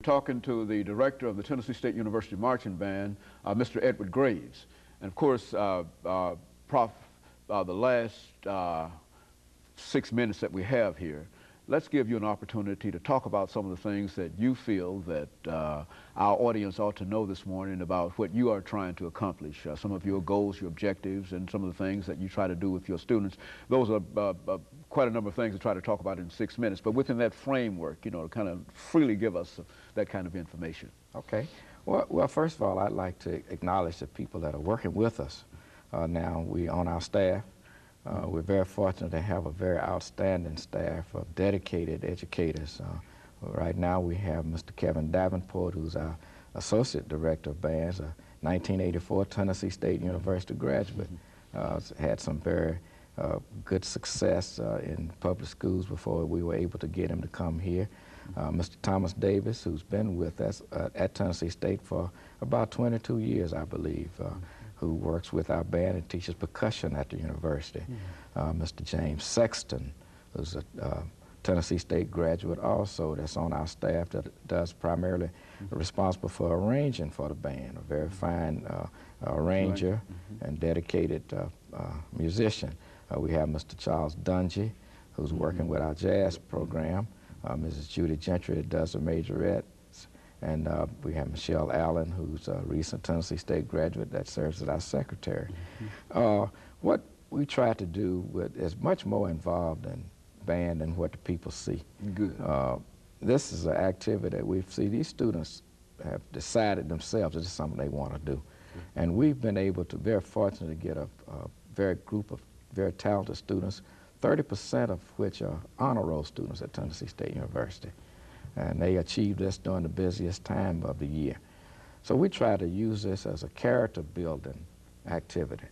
Talking to the director of the Tennessee State University Marching Band, Mr. Edward Graves. And of course, Prof, the last 6 minutes that we have here, let's give you an opportunity to talk about some of the things that you feel that our audience ought to know this morning about what you are trying to accomplish, some of your goals, your objectives, and some of the things that you try to do with your students. Those are quite a number of things to try to talk about in 6 minutes, but within that framework, you know, to kind of freely give us that kind of information. Okay. Well, first of all, I'd like to acknowledge the people that are working with us now. We on our staff. We're very fortunate to have a very outstanding staff of dedicated educators. Right now we have Mr. Kevin Davenport, who's our Associate Director of Bands, a 1984 Tennessee State University graduate. Had some very good success in public schools before we were able to get him to come here. Mr. Thomas Davis, who's been with us at Tennessee State for about 22 years, I believe, who works with our band and teaches percussion at the university. Mr. James Sexton, who's a Tennessee State graduate also, that's on our staff, that does primarily responsible for arranging for the band, a very fine arranger and dedicated musician. We have Mr. Charles Dungy, who's working with our jazz program. Mrs. Judy Gentry that does the majorettes. And we have Michelle Allen, who's a recent Tennessee State graduate that serves as our secretary. What we try to do is much more involved in band than what the people see. Good. This is an activity that we see. These students have decided themselves this is something they want to do. And we've been able to, very fortunate to get a very group of very talented students, 30% of which are honor roll students at Tennessee State University. And they achieved this during the busiest time of the year. So we try to use this as a character building activity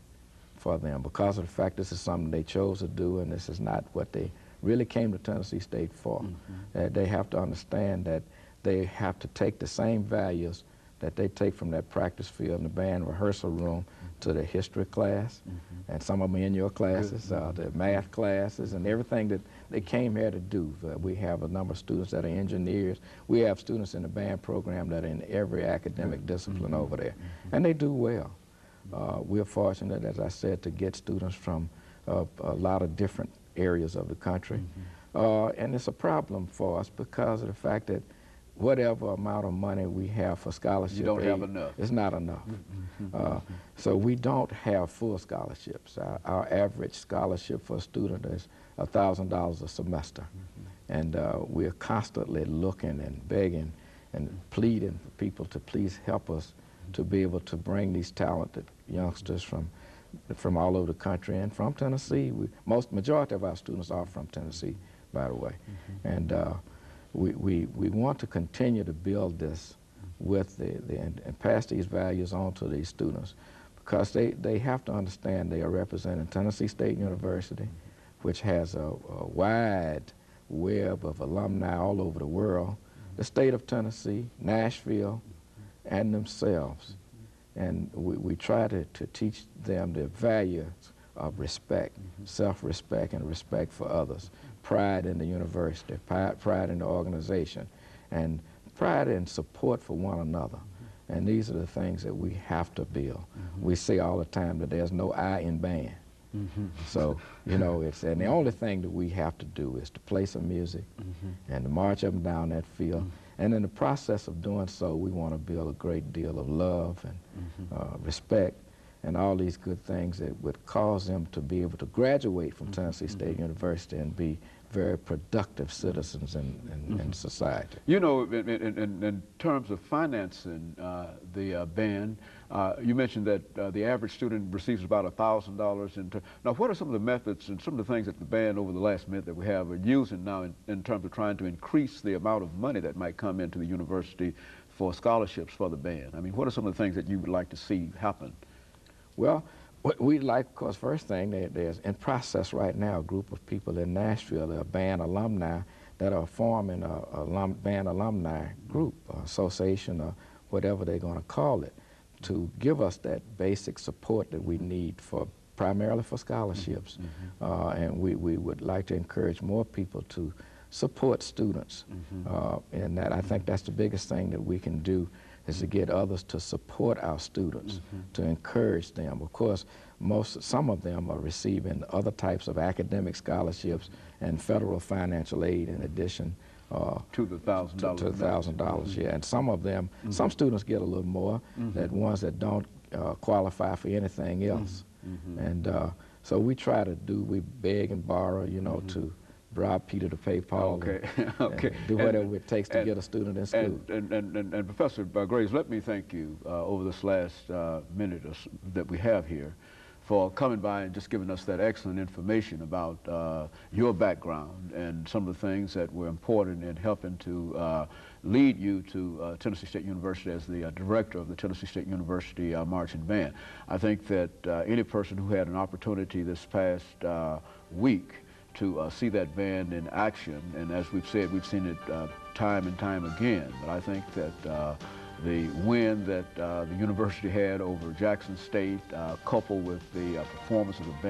for them because of the fact this is something they chose to do and this is not what they really came to Tennessee State for. They have to understand that they have to take the same values that they take from that practice field in the band rehearsal room to the history class, and some of them in your classes, the math classes, and everything that they came here to do. We have a number of students that are engineers. We have students in the band program that are in every academic discipline over there, and they do well. We're fortunate, as I said, to get students from a lot of different areas of the country, and it's a problem for us because of the fact that whatever amount of money we have for scholarship, you don't have enough. It's not enough. So we don't have full scholarships. Our average scholarship for a student is $1,000 a semester. And we're constantly looking and begging and pleading for people to please help us to be able to bring these talented youngsters from all over the country and from Tennessee. Majority of our students are from Tennessee, by the way. And we want to continue to build this with and pass these values on to these students because they have to understand they are representing Tennessee State University, which has a wide web of alumni all over the world, the state of Tennessee, Nashville, and themselves. And we try to teach them the values of respect, self-respect, and respect for others, pride in the university, pride in the organization, and pride and support for one another. And these are the things that we have to build. We say all the time that there's no I in band. So, you know, and the only thing that we have to do is to play some music and to march up and down that field. And in the process of doing so, we want to build a great deal of love and respect and all these good things that would cause them to be able to graduate from Tennessee State University and be very productive citizens in society. You know, in terms of financing the band, you mentioned that the average student receives about $1,000. Now, what are some of the methods and some of the things that the band over the last minute that we have are using now in terms of trying to increase the amount of money that might come into the university for scholarships for the band? I mean, what are some of the things that you would like to see happen? Well, what we'd like, of course, first thing, there's in process right now a group of people in Nashville, a band alumni, that are forming a band alumni group, association, or whatever they're going to call it, to give us that basic support that we need for primarily for scholarships. And we would like to encourage more people to support students. And that I think that's the biggest thing that we can do, is to get others to support our students, to encourage them. Of course, some of them are receiving other types of academic scholarships and federal financial aid in addition to the $1,000. To the $1,000, yeah. And some of them, some students get a little more than ones that don't qualify for anything else. And so we try to we beg and borrow, you know, to bribe Peter to pay Paul. Okay. And do whatever it takes to get a student in school. And Professor Graves, let me thank you over this last minute that we have here for coming by and just giving us that excellent information about your background and some of the things that were important in helping to lead you to Tennessee State University as the director of the Tennessee State University Marching Band. I think that any person who had an opportunity this past week to see that band in action, and as we've said, we've seen it time and time again, but I think that the win that the university had over Jackson State, coupled with the performance of the band,